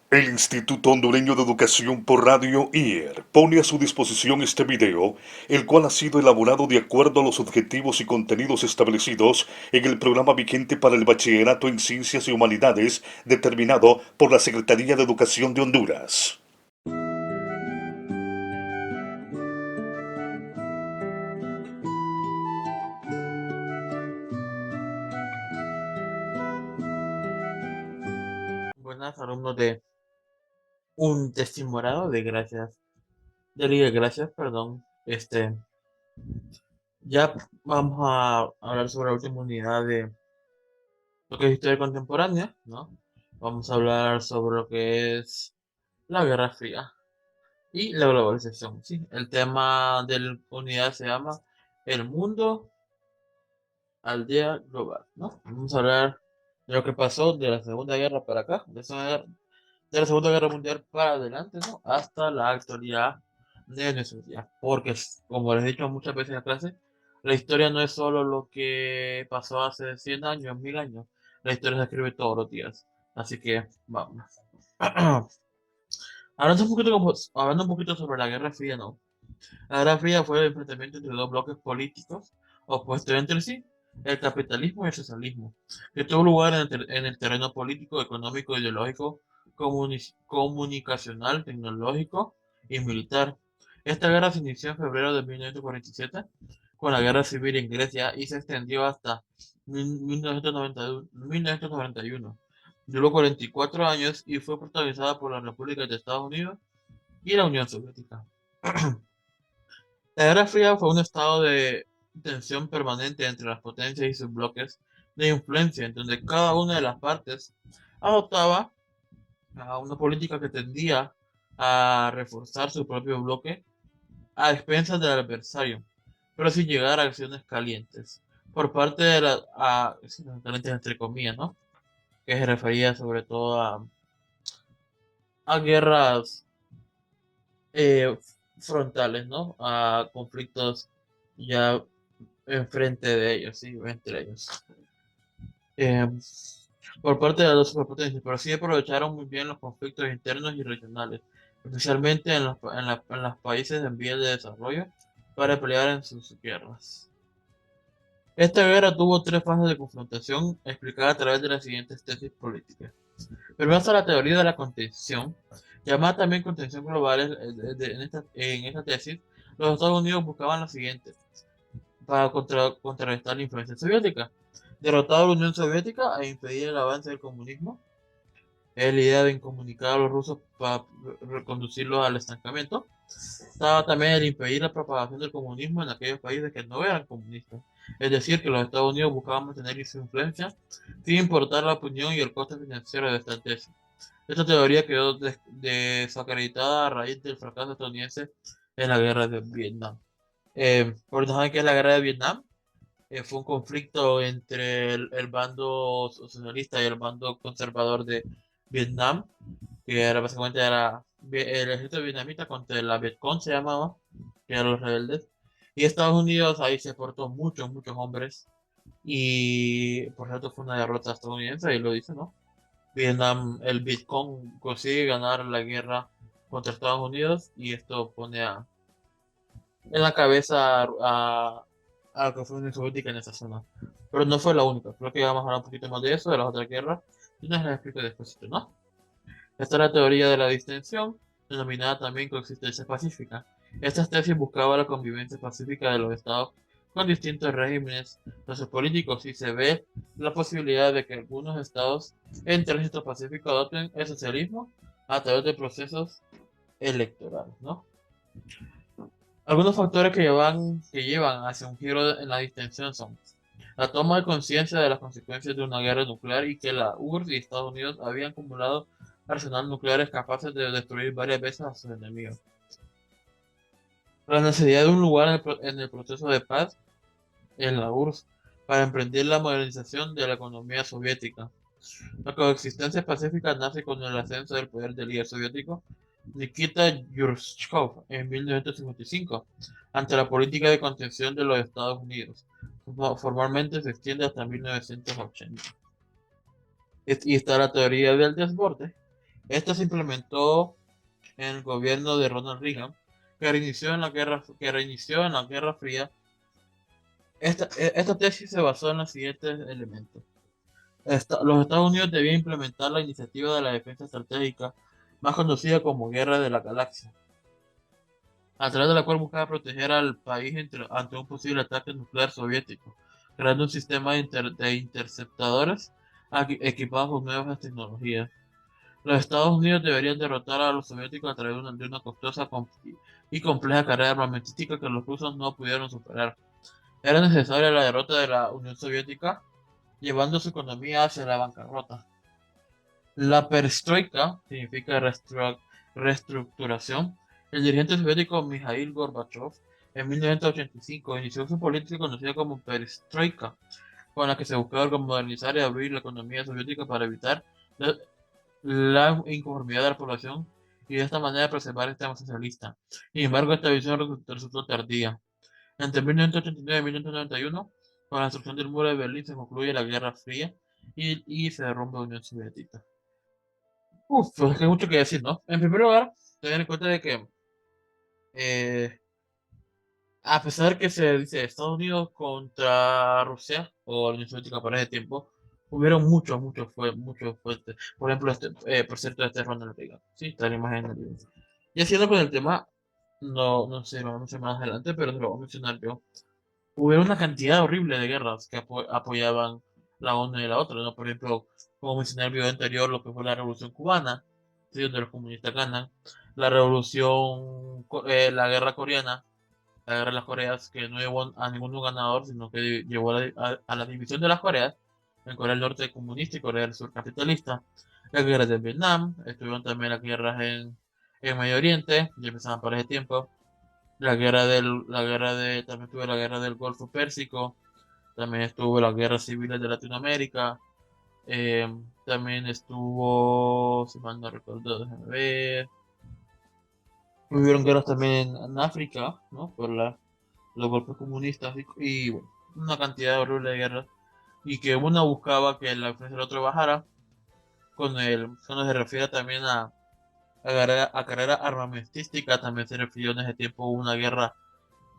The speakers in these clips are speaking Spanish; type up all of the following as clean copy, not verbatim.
El Instituto Hondureño de Educación por Radio IER pone a su disposición este video, el cual ha sido elaborado de acuerdo a los objetivos y contenidos establecidos en el programa vigente para el Bachillerato en Ciencias y Humanidades determinado por la Secretaría de Educación de Honduras. Buenas, alumnos de un testimorado de gracias, de Liga de Gracias, perdón. Ya vamos a hablar sobre la última unidad de lo que es historia contemporánea, ¿no? Vamos a hablar sobre lo que es la Guerra Fría y la globalización, ¿sí? El tema de la unidad se llama El mundo aldea global, ¿no? Vamos a hablar de lo que pasó de la Segunda Guerra para acá, de la Segunda Guerra Mundial para adelante, ¿no? Hasta la actualidad de nuestros días. Porque, como les he dicho muchas veces en la clase, la historia no es solo lo que pasó hace 100 años, 1000 años. La historia se escribe todos los días. Así que, vamos. Hablando un poquito sobre la Guerra Fría, ¿no? La Guerra Fría fue el enfrentamiento entre dos bloques políticos opuestos entre sí, el capitalismo y el socialismo, que tuvo lugar en el terreno político, económico, ideológico, comunicacional, tecnológico y militar. Esta guerra se inició en febrero de 1947 con la Guerra Civil en Grecia y se extendió hasta 1991. Duró 44 años y fue protagonizada por la República de Estados Unidos y la Unión Soviética. La Guerra Fría fue un estado de tensión permanente entre las potencias y sus bloques de influencia, en donde cada una de las partes adoptaba a una política que tendía a reforzar su propio bloque a expensas del adversario, pero sin llegar a acciones calientes. Por parte de calientes entre comillas, ¿no? Que se refería sobre todo a guerras eh, frontales, ¿no? A conflictos ya enfrente de ellos, sí, entre ellos. Eh, por parte de las dos superpotencias, pero sí aprovecharon muy bien los conflictos internos y regionales, especialmente en los países en vías de desarrollo, para pelear en sus guerras. Esta guerra tuvo tres fases de confrontación explicadas a través de las siguientes tesis políticas. Primero está la teoría de la contención, llamada también contención global. En esta tesis, los Estados Unidos buscaban lo siguiente: para contrarrestar la influencia soviética, derrotar a la Unión Soviética e impedir el avance del comunismo. Es la idea de incomunicar a los rusos para reconducirlos al estancamiento. Estaba también el impedir la propagación del comunismo en aquellos países que no eran comunistas. Es decir, que los Estados Unidos buscaban mantener su influencia sin importar la opinión y el coste financiero de esta tesis. Esta teoría quedó desacreditada a raíz del fracaso estadounidense en la guerra de Vietnam. Por saben que es la guerra de Vietnam, fue un conflicto entre el bando socialista y el bando conservador de Vietnam, que era básicamente el ejército vietnamita contra la Vietcong, se llamaba, que eran los rebeldes. Y Estados Unidos ahí se portó muchos hombres. Y por cierto fue una derrota estadounidense, y lo dice, ¿no? Vietnam, el Vietcong consigue ganar la guerra contra Estados Unidos y esto pone en la cabeza a la que fue Unión Soviética en esa zona. Pero no fue la única. Creo que vamos a hablar un poquito más de eso, de las otras guerras, y nos las explico después, ¿no? Esta es la teoría de la distensión, denominada también coexistencia pacífica. Estas tesis buscaban la convivencia pacífica de los estados con distintos regímenes sociopolíticos y se ve la posibilidad de que algunos estados en tránsito pacífico adopten el socialismo a través de procesos electorales, ¿no? Algunos factores que llevan hacia un giro en la distensión son la toma de conciencia de las consecuencias de una guerra nuclear y que la URSS y Estados Unidos habían acumulado arsenales nucleares capaces de destruir varias veces a sus enemigos. La necesidad de un lugar en el proceso de paz en la URSS para emprender la modernización de la economía soviética. La coexistencia pacífica nace con el ascenso del poder del líder soviético Nikita Khrushchev en 1955 ante la política de contención de los Estados Unidos. Formalmente se extiende hasta 1980. Y está la teoría del desborde, Esta se implementó en el gobierno de Ronald Reagan, que reinició en la Guerra Fría. Esta tesis se basó en los siguientes elementos. Los Estados Unidos debían implementar la iniciativa de la defensa estratégica, más conocida como Guerra de la Galaxia, a través de la cual buscaba proteger al país ante un posible ataque nuclear soviético, creando un sistema de interceptadores equipados con nuevas tecnologías. Los Estados Unidos deberían derrotar a los soviéticos a través de una costosa y compleja carrera armamentística que los rusos no pudieron superar. Era necesaria la derrota de la Unión Soviética, llevando su economía hacia la bancarrota. La perestroika significa reestructuración. El dirigente soviético Mikhail Gorbachev en 1985 inició su política conocida como perestroika, con la que se buscaba modernizar y abrir la economía soviética para evitar la, la inconformidad de la población y de esta manera preservar el sistema socialista. Sin embargo, esta visión resultó tardía. Entre 1989 y 1991, con la destrucción del muro de Berlín, se concluye la Guerra Fría y se derrumba la Unión Soviética. Uf, pues es que hay mucho que decir, ¿no? En primer lugar, tener en cuenta de que eh, a pesar que se dice Estados Unidos contra Rusia o la Unión Soviética por ese tiempo, hubieron muchos fuertes. Por ejemplo, por cierto, este Ronald Reagan. Sí, está la imagen en el video. Y haciendo con el tema, no sé, vamos a mencionar más adelante, pero se lo voy a mencionar yo. Hubo una cantidad horrible de guerras que apoyaban la una y la otra, ¿no? Por ejemplo, como mencioné en el video anterior, lo que fue la Revolución Cubana, ¿sí? Donde los comunistas ganan, la Guerra Coreana, la Guerra de las Coreas, que no llevó a ningún ganador, sino que llevó a la división de las Coreas, en Corea del Norte comunista y Corea del Sur capitalista, la Guerra de Vietnam, estuvieron también las guerras en Medio Oriente, ya empezaban por ese tiempo, también tuve la guerra del Golfo Pérsico, también estuvo las guerras civiles de Latinoamérica, eh, también estuvo, si mal no recuerdo, déjame ver, hubieron guerras también en África, ¿no? Por los golpes comunistas y, bueno, una cantidad horrible de guerras, y que una buscaba que la defensa del otro bajara, cuando se refiere también a carrera armamentística, también se refirió en ese tiempo a una guerra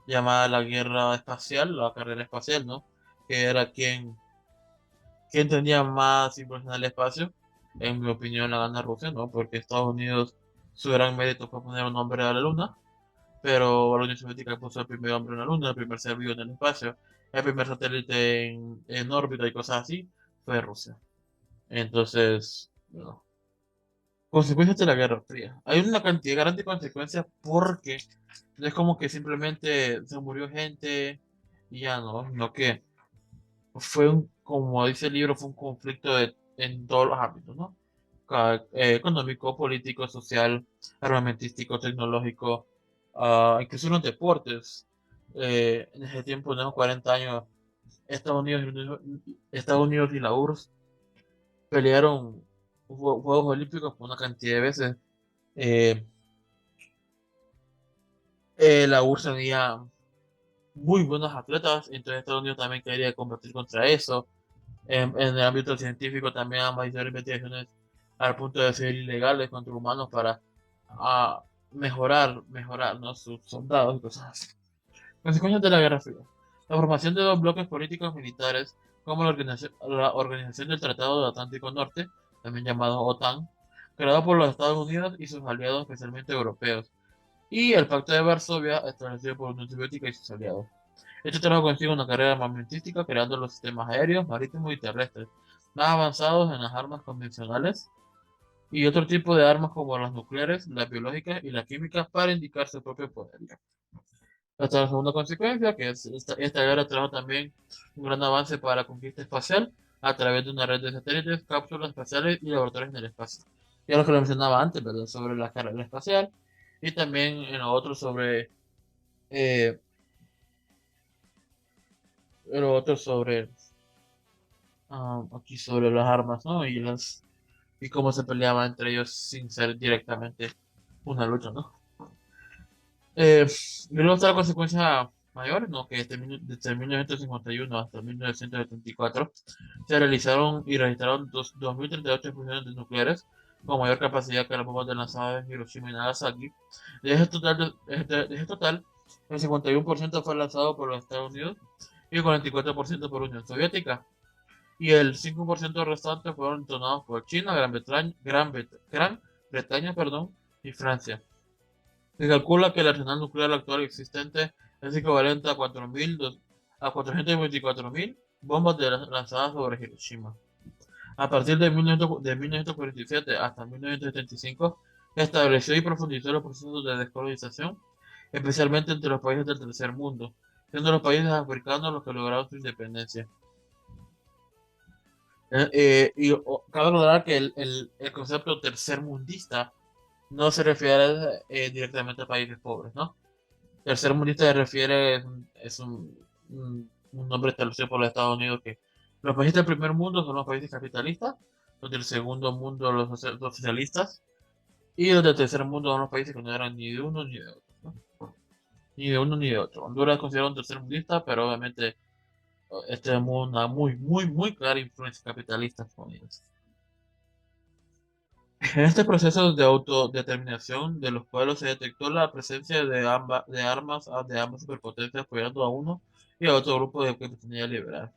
llamada la guerra espacial, la carrera espacial, ¿no? Que era quien tenía más impulso en el espacio. En mi opinión, la gana Rusia, ¿no? Porque Estados Unidos, su gran mérito fue poner un hombre a la luna, pero la Unión Soviética puso el primer hombre en la luna, el primer ser vivo en el espacio, el primer satélite en órbita y cosas así, fue Rusia. Entonces, bueno, consecuencias de la Guerra Fría. Hay una cantidad grande de consecuencias porque no es como que simplemente se murió gente y ya no, no que como dice el libro, fue un conflicto en todos los ámbitos, ¿no? Económico, político, social, armamentístico, tecnológico, incluso en los deportes. En ese tiempo, en esos 40 años, Estados Unidos, Estados Unidos y la URSS pelearon Juegos Olímpicos por una cantidad de veces. Eh, la URSS tenía muy buenos atletas, entonces Estados Unidos también quería combatir contra eso. En el ámbito científico también han hicieron investigaciones al punto de ser ilegales contra humanos para mejorar, ¿no? Sus soldados y cosas así. Consecuencias de la Guerra Fría. La formación de dos bloques políticos militares, como la Organización del Tratado del Atlántico Norte, también llamado OTAN, creado por los Estados Unidos y sus aliados, especialmente europeos, y el Pacto de Varsovia, establecido por la Unión Soviética y sus aliados. Este trajo consigo una carrera armamentística creando los sistemas aéreos, marítimos y terrestres más avanzados en las armas convencionales y otro tipo de armas como las nucleares, las biológicas y las químicas para indicar su propio poder. Hasta la segunda consecuencia, que es esta guerra trajo también un gran avance para la conquista espacial a través de una red de satélites, cápsulas espaciales y laboratorios en el espacio. Ya lo que lo mencionaba antes, ¿verdad? Sobre la carrera espacial y también en lo otro eh, aquí sobre las armas, ¿no? Y cómo se peleaban entre ellos sin ser directamente una lucha, ¿no? Eh, y luego está la consecuencia mayor, ¿no? Que desde 1951 hasta 1974 se realizaron y registraron 2038 explosiones nucleares, con mayor capacidad que las bombas de lanzadas en Hiroshima y Nagasaki. De ese total, el 51% fue lanzado por los Estados Unidos y el 44% por Unión Soviética. Y el 5% restante fueron detonados por China, Gran Bretaña, perdón, y Francia. Se calcula que el arsenal nuclear actual existente es equivalente a 424.000 bombas lanzadas sobre Hiroshima. A partir de 1947 hasta 1975, estableció y profundizó los procesos de descolonización, especialmente entre los países del tercer mundo, siendo los países africanos los que lograron su independencia. Cabe recordar que el concepto tercermundista no se refiere directamente a países pobres, ¿no? Tercermundista se refiere, es un nombre establecido por los Estados Unidos, que los países del primer mundo son los países capitalistas, los del segundo mundo los socialistas, y los del tercer mundo son los países que no eran ni de uno ni de otro, ¿no? Ni de uno ni de otro. Honduras es considerado un tercermundista, pero obviamente tenemos una muy, muy, muy clara influencia capitalista estadounidense. En este proceso de autodeterminación de los pueblos se detectó la presencia de armas de ambas superpotencias apoyando a uno y a otro grupo de que pretendía liberar.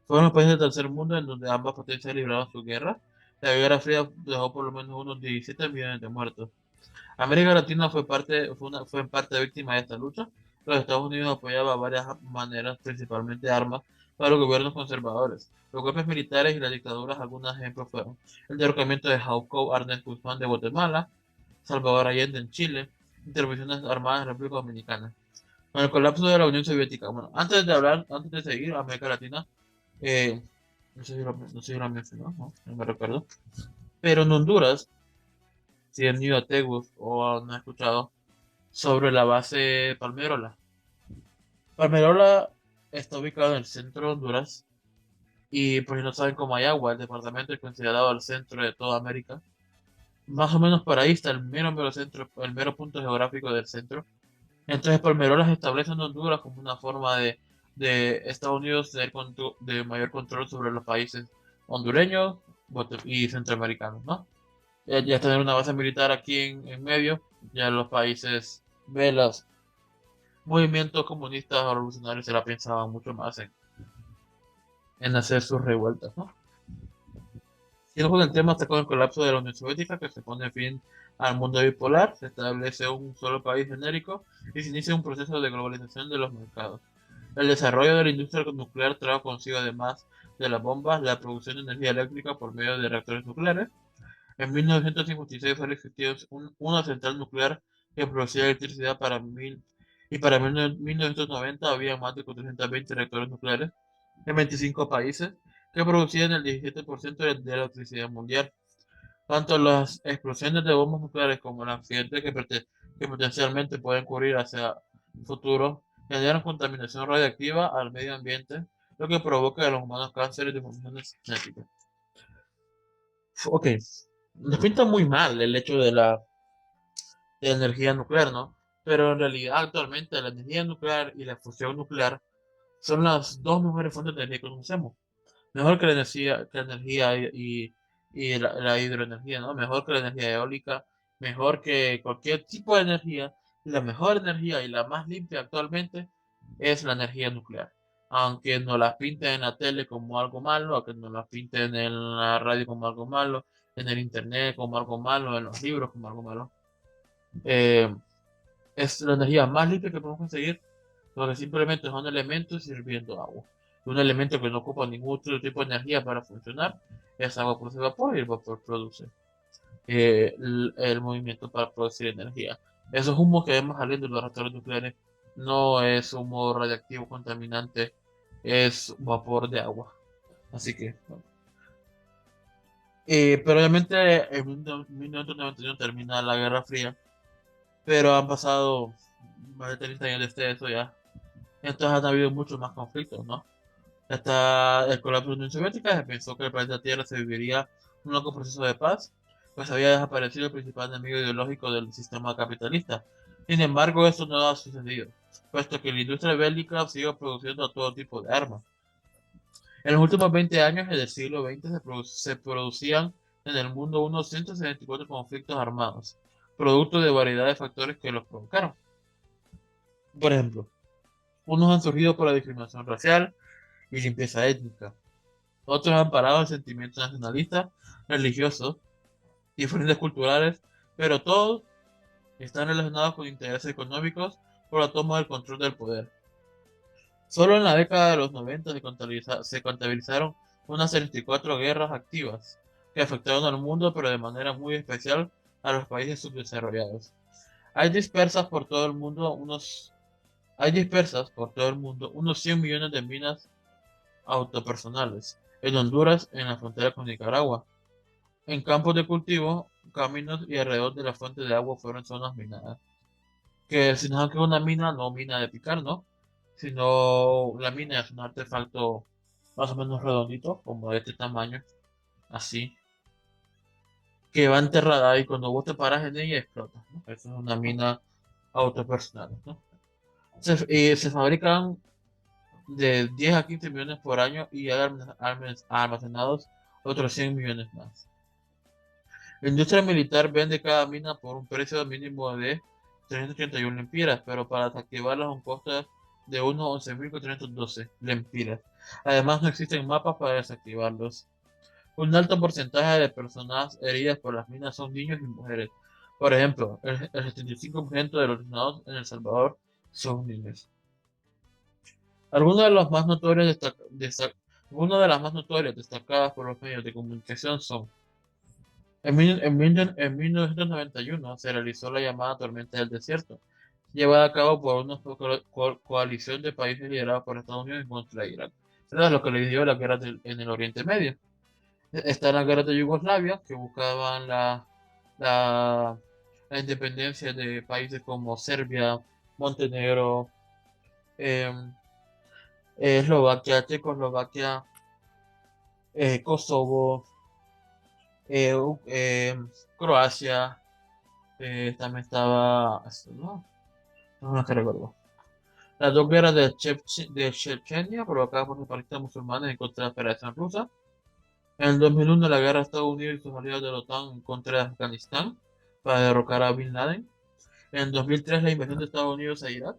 Fueron los países del tercer mundo en donde ambas potencias libraron su guerra. La Guerra Fría dejó por lo menos unos 17 millones de muertos. América Latina fue en parte víctima de esta lucha. Los Estados Unidos apoyaban de varias maneras, principalmente armas, para los gobiernos conservadores. Los golpes militares y las dictaduras, algunos ejemplos fueron el derrocamiento de Jacobo Arbenz Guzmán de Guatemala, Salvador Allende en Chile, intervenciones armadas en la República Dominicana. Con el colapso de la Unión Soviética, bueno, antes de seguir, América Latina, eh, no sé si lo mencionó, no me recuerdo, pero en Honduras, si han ido a Tegus o han escuchado sobre la base Palmerola. Palmerola está ubicado en el centro de Honduras y por si no saben, Comayagua, el departamento es considerado el centro de toda América. Más o menos por ahí está el mero centro, el mero punto geográfico del centro. Entonces Palmerola se establece en Honduras como una forma de Estados Unidos de mayor control sobre los países hondureños y centroamericanos, ¿no? Ya tener una base militar aquí en medio, ya los países de los movimientos comunistas o revolucionarios se la pensaban mucho más en hacer sus revueltas, ¿no? Siguiendo con el tema, hasta con el colapso de la Unión Soviética, que se pone fin al mundo bipolar, se establece un solo país genérico y se inicia un proceso de globalización de los mercados. El desarrollo de la industria nuclear trajo consigo, además de las bombas, la producción de energía eléctrica por medio de reactores nucleares. En 1956 fue existido una central nuclear que producía electricidad para 1990 había más de 420 reactores nucleares en 25 países que producían el 17% de la electricidad mundial. Tanto las explosiones de bombas nucleares como los accidentes que potencialmente pueden ocurrir hacia el futuro generan contaminación radiactiva al medio ambiente, lo que provoca en los humanos cánceres de funciones genéticas. Ok, nos pinta muy mal el hecho de la energía nuclear, ¿no? Pero en realidad actualmente la energía nuclear y la fusión nuclear son las dos mejores fuentes de energía que conocemos. Mejor que la energía y la hidroenergía, ¿no? Mejor que la energía eólica, mejor que cualquier tipo de energía. La mejor energía y la más limpia actualmente es la energía nuclear. Aunque nos la pinten en la tele como algo malo, aunque nos la pinten en la radio como algo malo, en el internet como algo malo, en los libros como algo malo. eh, es la energía más limpia que podemos conseguir, porque simplemente son elementos hirviendo agua. Un elemento que no ocupa ningún otro tipo de energía para funcionar es agua por vapor y el vapor produce el movimiento para producir energía. Esos humos que vemos saliendo de los reactores nucleares no es humo radiactivo contaminante, es vapor de agua. Así que, bueno. Pero obviamente en 1991 termina la Guerra Fría, pero han pasado más de 30 años desde eso ya. Entonces han habido muchos más conflictos, ¿no? Hasta el colapso de la Unión Soviética se pensó que el planeta Tierra se viviría un largo proceso de paz, pues había desaparecido el principal enemigo ideológico del sistema capitalista. Sin embargo, esto no ha sucedido, puesto que la industria bélica sigue produciendo todo tipo de armas. En los últimos 20 años del siglo XX se producían en el mundo unos 174 conflictos armados, producto de variedad de factores que los provocaron. Por ejemplo, unos han surgido por la discriminación racial y limpieza étnica. Otros han parado en sentimientos nacionalistas, religiosos, diferentes culturales, pero todos están relacionados con intereses económicos por la toma del control del poder. Solo en la década de los 90 se contabilizaron unas 34 guerras activas que afectaron al mundo, pero de manera muy especial a los países subdesarrollados. Hay dispersas por todo el mundo unos, hay dispersas por todo el mundo unos 100 millones de minas autopersonales. En Honduras, en la frontera con Nicaragua, en campos de cultivo, caminos y alrededor de la fuente de agua fueron zonas minadas. Que si no es que una mina, no mina de picar, ¿no? Sino la mina es un artefacto más o menos redondito, como de este tamaño, así, que va enterrada y cuando vos te paras en ella explota, ¿no? Eso es una mina autopersonal, ¿no? Se fabrican de 10 a 15 millones por año y hay almacenados otros 100 millones más. La industria militar vende cada mina por un precio mínimo de 381 lempiras, pero para desactivarlas un costo de unos 11.412 lempiras. Además, no existen mapas para desactivarlos. Un alto porcentaje de personas heridas por las minas son niños y mujeres. Por ejemplo, el 75% de los asesinados en El Salvador son niños. Algunas de las más notorias, algunas de las más notorias destacadas por los medios de comunicación son en 1991 se realizó la llamada Tormenta del Desierto, llevada a cabo por una coalición de países liderados por Estados Unidos contra Irak. Era lo que le dio la guerra en el Oriente Medio. Está la guerra de Yugoslavia, que buscaban la, la independencia de países como Serbia, Montenegro, em, Eslovaquia, Checoslovaquia, Kosovo, Croacia. También estaba. No, no me recuerdo. Las dos guerras de Chechenia provocadas por separatistas musulmanes en contra de la Federación Rusa. En el 2001, la guerra de Estados Unidos y sus aliados de la OTAN en contra de Afganistán para derrocar a Bin Laden. En el 2003, la invasión de Estados Unidos a Irak.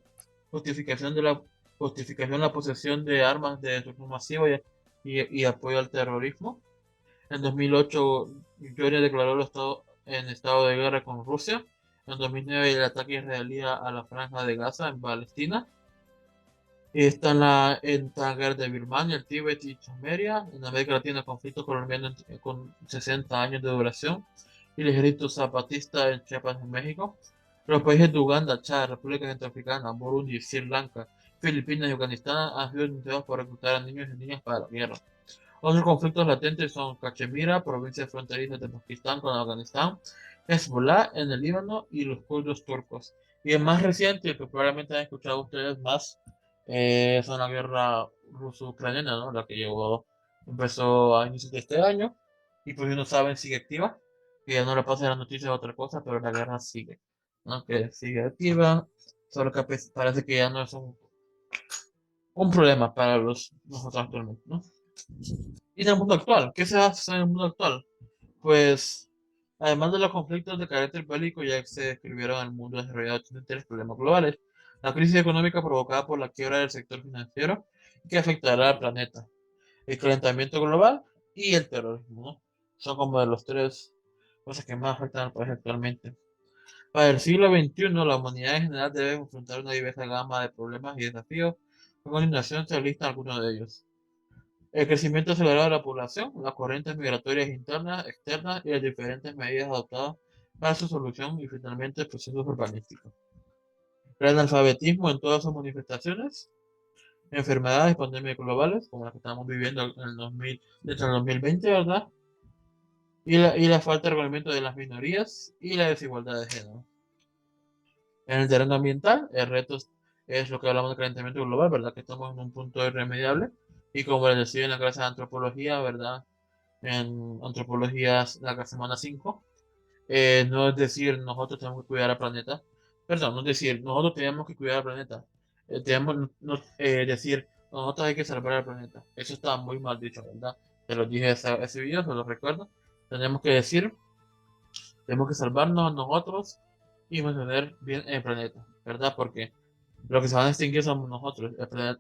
Justificación de la justificación de la posesión de armas de destrucción masiva y apoyo al terrorismo. En 2008, Georgia declaró en estado de guerra con Rusia. En 2009, el ataque israelí a la franja de Gaza en Palestina. Y está en la guerra de Birmania, el Tíbet y Chameria. En América Latina, conflicto colombiano con 60 años de duración. Y el ejército zapatista en Chiapas, en México. Los países de Uganda, Chad, República Centroafricana, Burundi, Sri Lanka, Filipinas y Afganistán han sido denunciados por reclutar a niños y niñas para la guerra. Otros conflictos latentes son Cachemira, provincia fronteriza de Pakistán con Afganistán, Hezbollah en el Líbano y los kurdos turcos. Y el más reciente, que probablemente han escuchado ustedes más, son la guerra ruso-ucraniana, ¿no? La que empezó a inicios de este año y pues no saben sigue activa, que ya no le pasa las noticias a otra cosa, pero la guerra sigue, ¿no? Que sigue activa, solo que parece que ya no es un problema para nosotros actualmente, ¿no? Y en el mundo actual, ¿qué se hace en el mundo actual? Pues, además de los conflictos de carácter bélico, ya que se describieron en el mundo desarrollado diferentes problemas globales, la crisis económica provocada por la quiebra del sector financiero que afectará al planeta, el calentamiento global y el terrorismo, ¿no? Son como de los tres cosas que más afectan al país actualmente. Para el siglo XXI, la humanidad en general debe enfrentar una diversa gama de problemas y desafíos. A continuación se listan algunos de ellos. El crecimiento acelerado de la población, las corrientes migratorias internas, externas y las diferentes medidas adoptadas para su solución y finalmente el proceso urbanístico. El analfabetismo en todas sus manifestaciones, enfermedades y pandemias globales, como las que estamos viviendo en el 2000, desde el 2020, ¿verdad? Y la falta de reconocimiento de las minorías y la desigualdad de género. En el terreno ambiental, el reto es lo que hablamos de calentamiento global, ¿verdad? Que estamos en un punto irremediable. Y como les decía en la clase de antropología, ¿verdad? En antropología, la semana 5, no es decir, nosotros tenemos que cuidar al planeta. Perdón, no es decir, nosotros tenemos que cuidar al planeta. Tenemos decir, nosotros hay que salvar al planeta. Eso está muy mal dicho, ¿verdad? Te lo dije ese video, se lo recuerdo. Tenemos que decir, tenemos que salvarnos a nosotros y mantener bien el planeta, ¿verdad? Porque lo que se van a extinguir somos nosotros.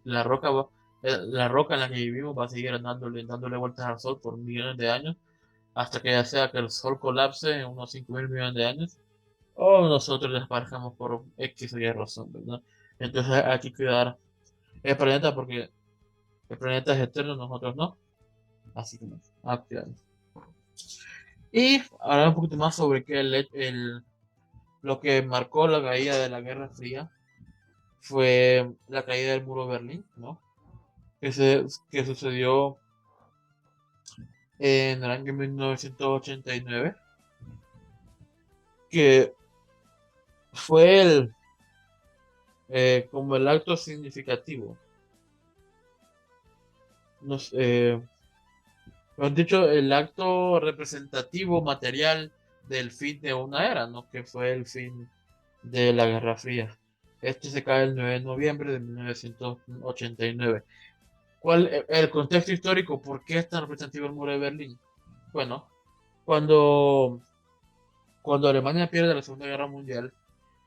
La roca en la que vivimos va a seguir dándole vueltas al Sol por millones de años, hasta que ya sea que el Sol colapse en unos 5.000 millones de años, o nosotros desaparezcamos por X o Y razón, ¿verdad? Entonces hay que cuidar el planeta porque el planeta es eterno, nosotros no. Así que no, a cuidarlo. Y hablar un poquito más sobre lo que marcó la caída de la Guerra Fría fue la caída del muro de Berlín, ¿no? Que sucedió en el año 1989, que fue como el acto significativo, nos, mejor dicho, el acto representativo material del fin de una era, ¿no? Que fue el fin de la Guerra Fría. Este se cae el 9 de noviembre de 1989. El contexto histórico? ¿Por qué es tan representativo el muro de Berlín? Bueno, cuando, cuando Alemania pierde la Segunda Guerra Mundial,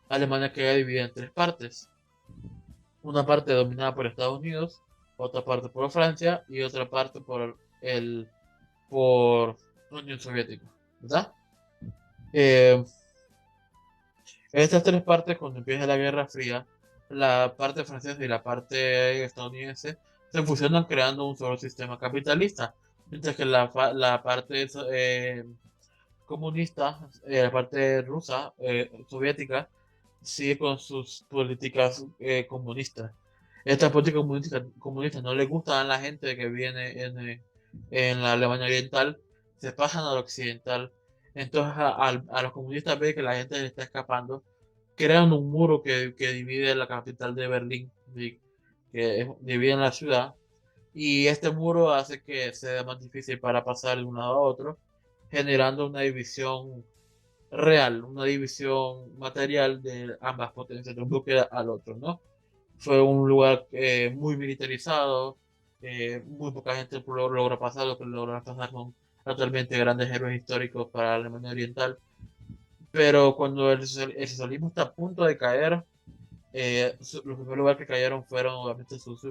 Alemania queda dividida en tres partes. Una parte dominada por Estados Unidos, otra parte por Francia y otra parte por la Unión Soviética, ¿verdad? Eh, Estas tres partes, cuando empieza la Guerra Fría, la parte francesa y la parte estadounidense se fusionan creando un solo sistema capitalista, mientras que la parte comunista, la parte rusa, soviética, sigue con sus políticas comunistas. Estas políticas comunistas no les gustan a la gente que viene en la Alemania Oriental, se pasan al occidental. Entonces a los comunistas ven que la gente le está escapando, crean un muro que divide la capital de Berlín, divide la ciudad, y este muro hace que sea más difícil para pasar de un lado a otro, generando una división real, una división material de ambas potencias, de un bloque al otro, ¿no? Fue un lugar muy militarizado, muy poca gente logra pasar, lo que logra pasar son actualmente grandes héroes históricos para la Alemania Oriental, pero cuando el socialismo está a punto de caer, los primeros lugares que cayeron fueron obviamente sus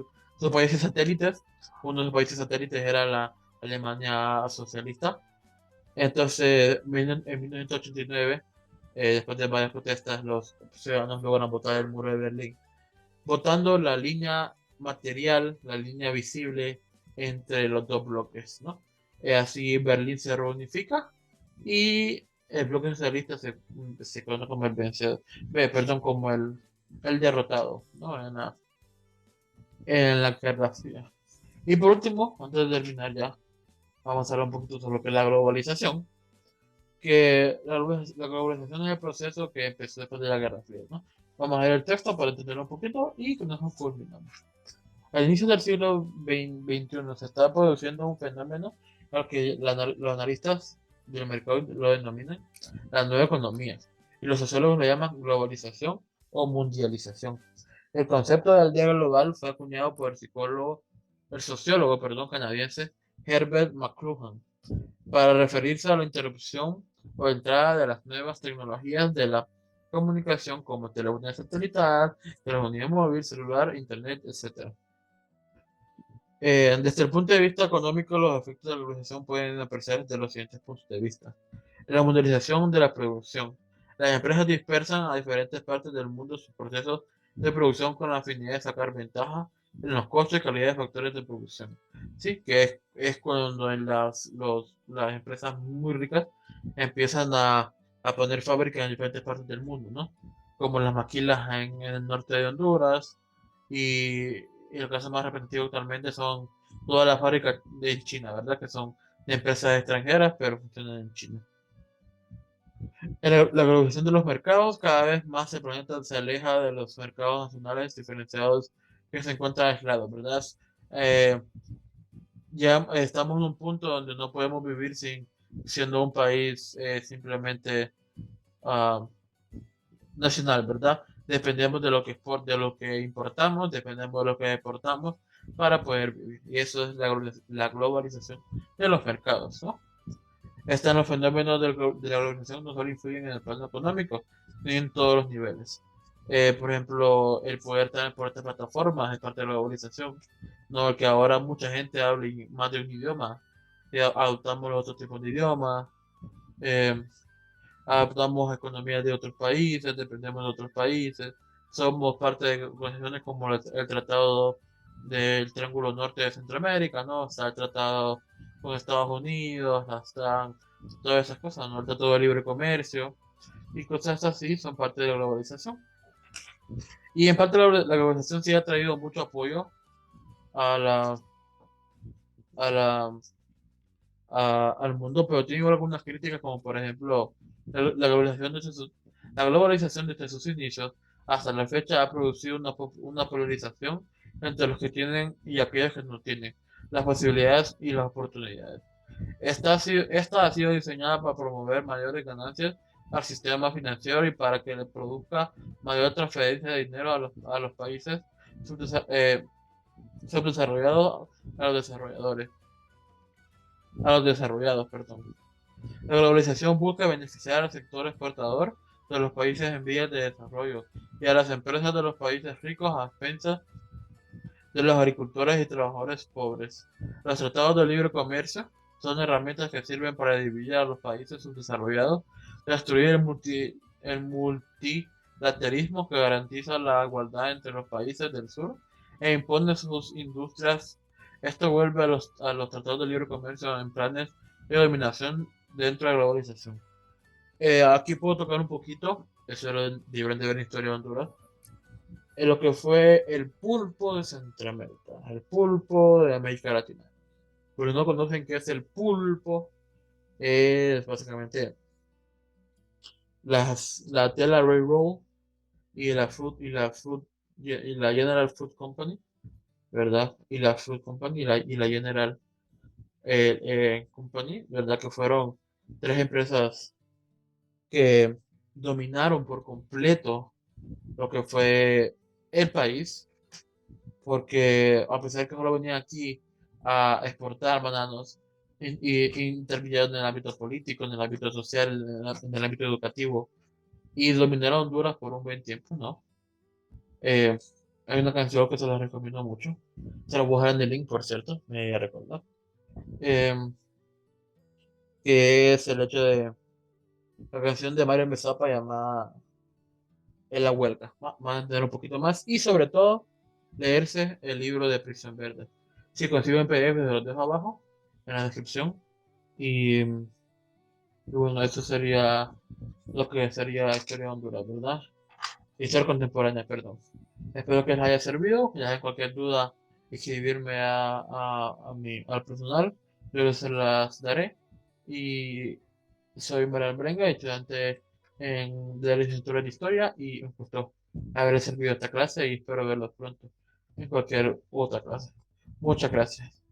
países satélites. Uno de los países satélites era la Alemania socialista. Entonces, en 1989, después de varias protestas, los ciudadanos logran botar el muro de Berlín, botando la línea material, la línea visible entre los dos bloques, ¿no? Así Berlín se reunifica y el bloque socialista se conoce como el vencedor, perdón, como el derrotado, ¿no? En la Guerra Fría. Y por último, antes de terminar ya, vamos a hablar un poquito sobre lo que es la globalización, que la globalización es el proceso que empezó después de la Guerra Fría, ¿no? Vamos a ver el texto para entenderlo un poquito y con eso culminamos. Al inicio del siglo XXI se está produciendo un fenómeno al que los analistas del mercado lo denominan la nueva economía y los sociólogos lo llaman globalización o mundialización. El concepto de aldea global fue acuñado por el sociólogo, perdón, canadiense Herbert McLuhan para referirse a la interrupción o entrada de las nuevas tecnologías de la comunicación como telefonía satelital, telefonía móvil, celular, internet, etc. Desde el punto de vista económico, los efectos de la globalización pueden aparecer desde los siguientes puntos de vista. La modernización de la producción. Las empresas dispersan a diferentes partes del mundo sus procesos de producción con la finalidad de sacar ventaja en los costos y calidad de factores de producción. Sí, que es cuando las empresas muy ricas empiezan a poner fábricas en diferentes partes del mundo, ¿no? Como las maquilas en el norte de Honduras, y el caso más repetitivo actualmente son todas las fábricas de China, ¿verdad? Que son de empresas extranjeras, pero funcionan en China. La globalización de los mercados, cada vez más el planeta se aleja de los mercados nacionales diferenciados que se encuentran aislados, ¿verdad? Eh, ya estamos en un punto donde no podemos vivir siendo un país simplemente uh, nacional, ¿verdad? Dependemos de de lo que importamos, dependemos de lo que exportamos para poder vivir. Y eso es la globalización de los mercados, ¿no? Los fenómenos de la globalización no solo influyen en el plano económico, sino en todos los niveles. Por ejemplo, el poder tener por estas plataformas es parte de la globalización, no que ahora mucha gente habla más de un idioma, y adoptamos los otros tipos de idiomas, eh, adoptamos economías de otros países, dependemos de otros países, somos parte de organizaciones como el Tratado del Triángulo Norte de Centroamérica, ¿no? Está el tratado con Estados Unidos, están todas esas cosas, ¿no? El Tratado de Libre Comercio y cosas así son parte de la globalización. Y en parte la globalización sí ha traído mucho apoyo a a la, al mundo, pero tiene algunas críticas como por ejemplo la globalización la globalización desde sus inicios hasta la fecha ha producido una polarización entre los que tienen y aquellos que no tienen las posibilidades y las oportunidades. Esta ha sido diseñada para promover mayores ganancias al sistema financiero y para que le produzca mayor transferencia de dinero a los países subdesarrollados a los desarrolladores, a los desarrollados, perdón. La globalización busca beneficiar al sector exportador de los países en vías de desarrollo y a las empresas de los países ricos a expensas de los agricultores y trabajadores pobres. Los tratados de libre comercio son herramientas que sirven para dividir a los países subdesarrollados, destruir el multilateralismo que garantiza la igualdad entre los países del sur e impone sus industrias. Esto vuelve a los tratados de libre comercio en planes de dominación dentro de la globalización. Aquí puedo tocar un poquito, eso era libre de ver historia de Honduras, en lo que fue el pulpo de Centroamérica, el pulpo de América Latina. Pero no conocen qué es el pulpo, es básicamente la Tela Railroad y la General Fruit Company, ¿verdad? Y la Fruit Company y la General Company, ¿verdad? Que fueron tres empresas que dominaron por completo lo que fue el país, porque a pesar que solo venían aquí a exportar bananos y intervinieron en el ámbito político, en el ámbito social, en el ámbito educativo, y dominaron Honduras por un buen tiempo, ¿no? Eh, Hay una canción que se la recomiendo mucho, se la voy a dejar en el link, por cierto, me voy a recordar, eh, que es el hecho de la canción de Mario Mezapa llamada En la huelga. Van a entender un poquito más y sobre todo leerse el libro de Prisión Verde. Si consigo en PDF, se los dejo abajo en la descripción. Y, y bueno, eso sería lo que sería la historia de Honduras, ¿verdad? Historia contemporánea, perdón. Espero que les haya servido. Si hay cualquier duda, escribirme al personal. Yo se las daré. Y soy Manuel Brenga, estudiante de la licenciatura en Historia y un gusto haber servido esta clase y espero verlos pronto en cualquier otra clase. Muchas gracias.